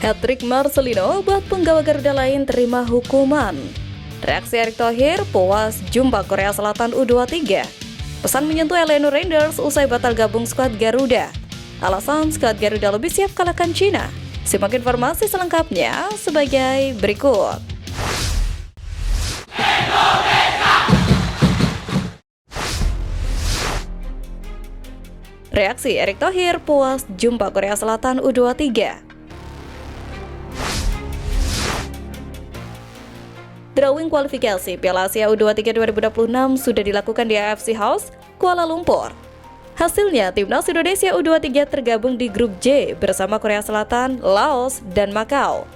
Hat-trick Marcelino buat penggawa Garuda lain terima hukuman. Reaksi Erick Thohir puas jumpa Korea Selatan U23. Pesan menyentuh Eleanor Rangers usai batal gabung skuad Garuda. Alasan skuad Garuda lebih siap kalahkan Cina. Simak informasi selengkapnya sebagai berikut. Reaksi Erick Thohir puas jumpa Korea Selatan U23. Drawing kualifikasi Piala Asia U23 2026 sudah dilakukan di AFC House, Kuala Lumpur. Hasilnya, Timnas Indonesia U23 tergabung di grup J bersama Korea Selatan, Laos, dan Makau.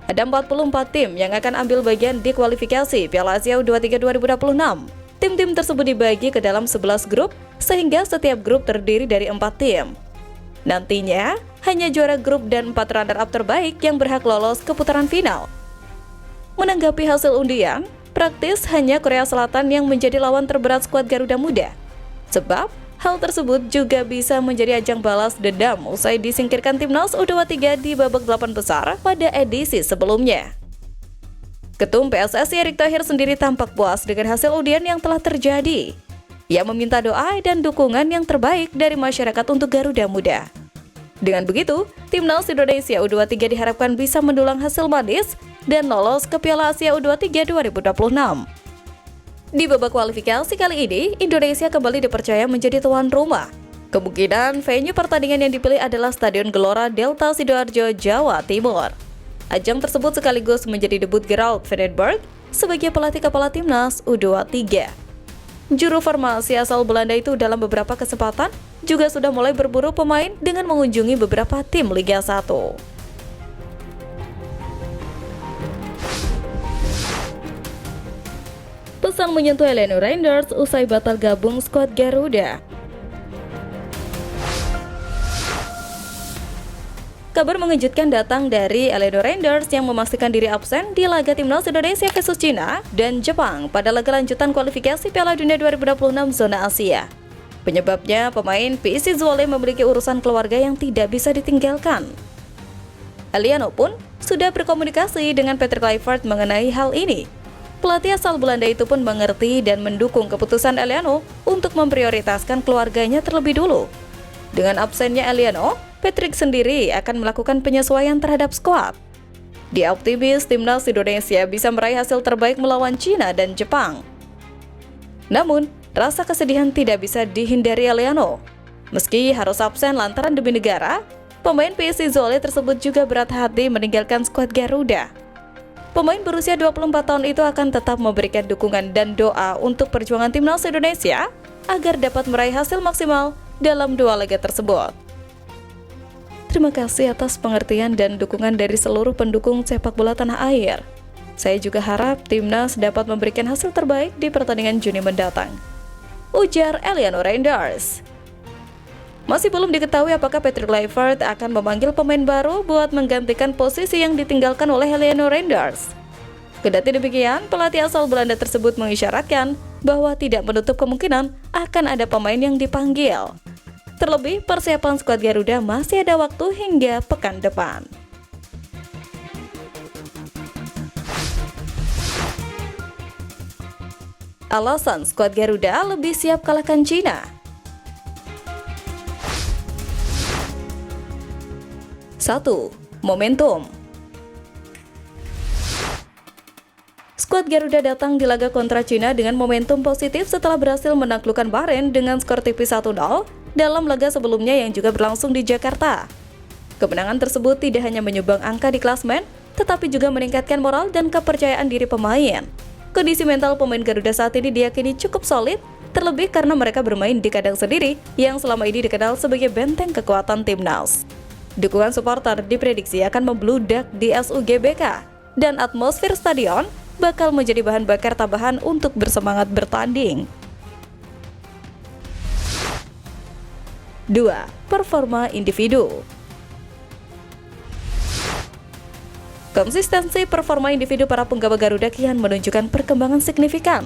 Ada 44 tim yang akan ambil bagian di kualifikasi Piala Asia U23 2026. Tim-tim tersebut dibagi ke dalam 11 grup, sehingga setiap grup terdiri dari 4 tim. Nantinya, hanya juara grup dan 4 runner-up terbaik yang berhak lolos ke putaran final. Menanggapi hasil undian, praktis hanya Korea Selatan yang menjadi lawan terberat skuad Garuda Muda. Sebab, hal tersebut juga bisa menjadi ajang balas dendam usai disingkirkan Timnas U23 di babak 8 besar pada edisi sebelumnya. Ketum PSSI Erick Thohir sendiri tampak puas dengan hasil undian yang telah terjadi. Ia meminta doa dan dukungan yang terbaik dari masyarakat untuk Garuda Muda. Dengan begitu, Timnas Indonesia U23 diharapkan bisa mendulang hasil manis dan lolos ke Piala Asia U23 2026. Di babak kualifikasi kali ini, Indonesia kembali dipercaya menjadi tuan rumah. Kemungkinan venue pertandingan yang dipilih adalah Stadion Gelora Delta Sidoarjo, Jawa Timur. Ajang tersebut sekaligus menjadi debut Gerald Vandenberg sebagai pelatih kepala Timnas U23. Juru formasi asal Belanda itu dalam beberapa kesempatan juga sudah mulai berburu pemain dengan mengunjungi beberapa tim Liga 1. Pesan menyentuh Eleanor Rangers usai batal gabung skuad Garuda. Kabar mengejutkan datang dari Eleanor Rangers yang memastikan diri absen di laga Timnas Indonesia versus Cina dan Jepang pada laga lanjutan kualifikasi Piala Dunia 2026 zona Asia. Penyebabnya, pemain PSSI Zwolle memiliki urusan keluarga yang tidak bisa ditinggalkan. Eliano pun sudah berkomunikasi dengan Patrick Kluivert mengenai hal ini. Pelatih asal Belanda itu pun mengerti dan mendukung keputusan Eliano untuk memprioritaskan keluarganya terlebih dulu. Dengan absennya Eliano, Patrick sendiri akan melakukan penyesuaian terhadap skuad. Dia optimis Timnas Indonesia bisa meraih hasil terbaik melawan Cina dan Jepang. Namun, rasa kesedihan tidak bisa dihindari Eliano. Meski harus absen lantaran demi negara, pemain PSSI Zwolle tersebut juga berat hati meninggalkan skuad Garuda. Pemain berusia 24 tahun itu akan tetap memberikan dukungan dan doa untuk perjuangan Timnas Indonesia agar dapat meraih hasil maksimal dalam 2 laga tersebut. Terima kasih atas pengertian dan dukungan dari seluruh pendukung sepak bola tanah air. Saya juga harap Timnas dapat memberikan hasil terbaik di pertandingan Juni mendatang, ujar Eleanor Rangers. Masih belum diketahui apakah Patrick Kluivert akan memanggil pemain baru buat menggantikan posisi yang ditinggalkan oleh Eleanor Rangers. Kendati demikian, pelatih asal Belanda tersebut mengisyaratkan bahwa tidak menutup kemungkinan akan ada pemain yang dipanggil. Terlebih, persiapan skuad Garuda masih ada waktu hingga pekan depan. Alasan skuad Garuda lebih siap kalahkan Cina. 1. Momentum. Skuad Garuda datang di laga kontra Cina dengan momentum positif setelah berhasil menaklukkan Bahrain dengan skor tipis 1-0 dalam laga sebelumnya yang juga berlangsung di Jakarta. Kemenangan tersebut tidak hanya menyumbang angka di klasmen, tetapi juga meningkatkan moral dan kepercayaan diri pemain. Kondisi mental pemain Garuda saat ini diyakini cukup solid, terlebih karena mereka bermain di kandang sendiri yang selama ini dikenal sebagai benteng kekuatan Timnas. Dukungan supporter diprediksi akan membludak di SUGBK, dan atmosfer stadion bakal menjadi bahan bakar tambahan untuk bersemangat bertanding. 2. Performa individu. Konsistensi performa individu para penggawa Garuda kian menunjukkan perkembangan signifikan.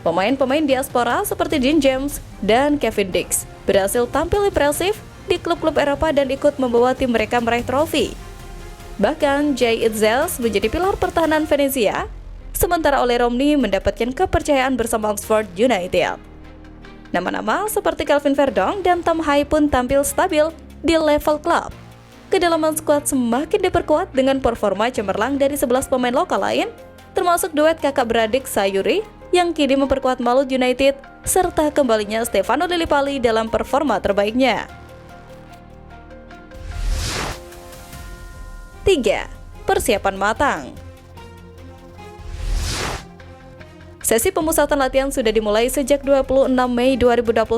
Pemain-pemain diaspora seperti Dean James dan Kevin Dix berhasil tampil impresif di klub-klub Eropa dan ikut membawa tim mereka meraih trofi. Bahkan Jay Itzels menjadi pilar pertahanan Venezia, sementara Ole Romney mendapatkan kepercayaan bersama Oxford United. Nama-nama seperti Calvin Verdong dan Tom Hai pun tampil stabil di level klub. Kedalaman skuad semakin diperkuat dengan performa cemerlang dari 11 pemain lokal lain, termasuk duet kakak beradik Sayuri yang kini memperkuat Malut United, serta kembalinya Stefano Lillipali dalam performa terbaiknya. 3. Persiapan matang. Sesi pemusatan latihan sudah dimulai sejak 26 Mei 2025,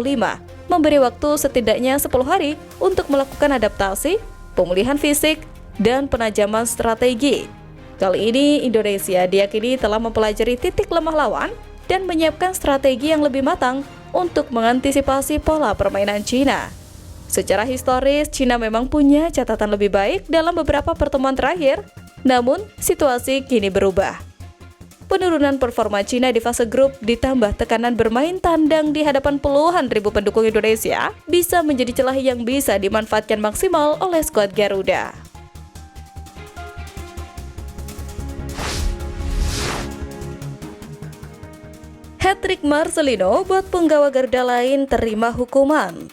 memberi waktu setidaknya 10 hari untuk melakukan adaptasi, pemulihan fisik, dan penajaman strategi. Kali ini Indonesia diyakini telah mempelajari titik lemah lawan dan menyiapkan strategi yang lebih matang untuk mengantisipasi pola permainan Cina. Secara historis, Cina memang punya catatan lebih baik dalam beberapa pertemuan terakhir, namun situasi kini berubah. Penurunan performa Cina di fase grup ditambah tekanan bermain tandang di hadapan puluhan ribu pendukung Indonesia bisa menjadi celah yang bisa dimanfaatkan maksimal oleh skuad Garuda. Hat-trick Marcelino buat penggawa Garuda lain terima hukuman.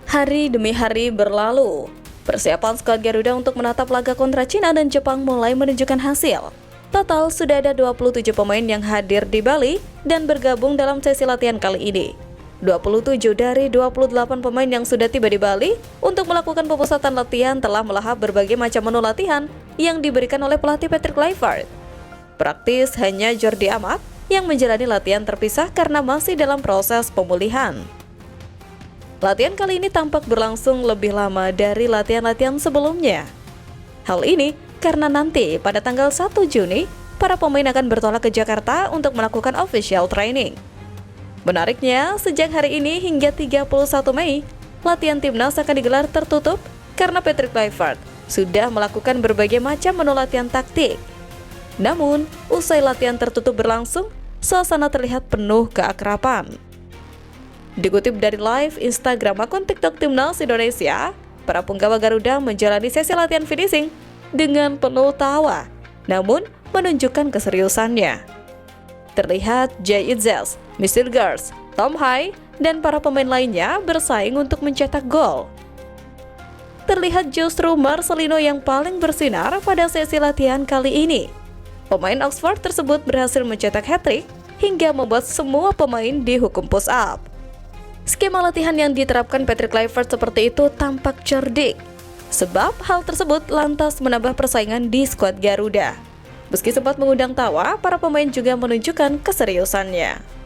Hari demi hari berlalu, persiapan skuad Garuda untuk menatap laga kontra Cina dan Jepang mulai menunjukkan hasil. Total sudah ada 27 pemain yang hadir di Bali dan bergabung dalam sesi latihan kali ini. 27 dari 28 pemain yang sudah tiba di Bali untuk melakukan pemusatan latihan telah melahap berbagai macam menu latihan yang diberikan oleh pelatih Patrick Kluivert. Praktis hanya Jordi Amat yang menjalani latihan terpisah karena masih dalam proses pemulihan. Latihan kali ini tampak berlangsung lebih lama dari latihan-latihan sebelumnya. Hal ini karena nanti pada tanggal 1 Juni, para pemain akan bertolak ke Jakarta untuk melakukan official training. Menariknya, sejak hari ini hingga 31 Mei, latihan timnas akan digelar tertutup karena Patrick Kluivert sudah melakukan berbagai macam menu latihan taktik. Namun, usai latihan tertutup berlangsung, suasana terlihat penuh keakraban. Dikutip dari live Instagram akun TikTok Timnas Indonesia, para penggawa Garuda menjalani sesi latihan finishing dengan penuh tawa, namun menunjukkan keseriusannya. Terlihat Jay Itzels, Mr. Girls, Tom Hai, dan para pemain lainnya bersaing untuk mencetak gol. Terlihat justru Marcelino yang paling bersinar pada sesi latihan kali ini. Pemain Oxford tersebut berhasil mencetak hat-trick hingga membuat semua pemain dihukum push up. Skema latihan yang diterapkan Patrick Kluivert seperti itu tampak cerdik, sebab hal tersebut lantas menambah persaingan di skuad Garuda. Meski sempat mengundang tawa, para pemain juga menunjukkan keseriusannya.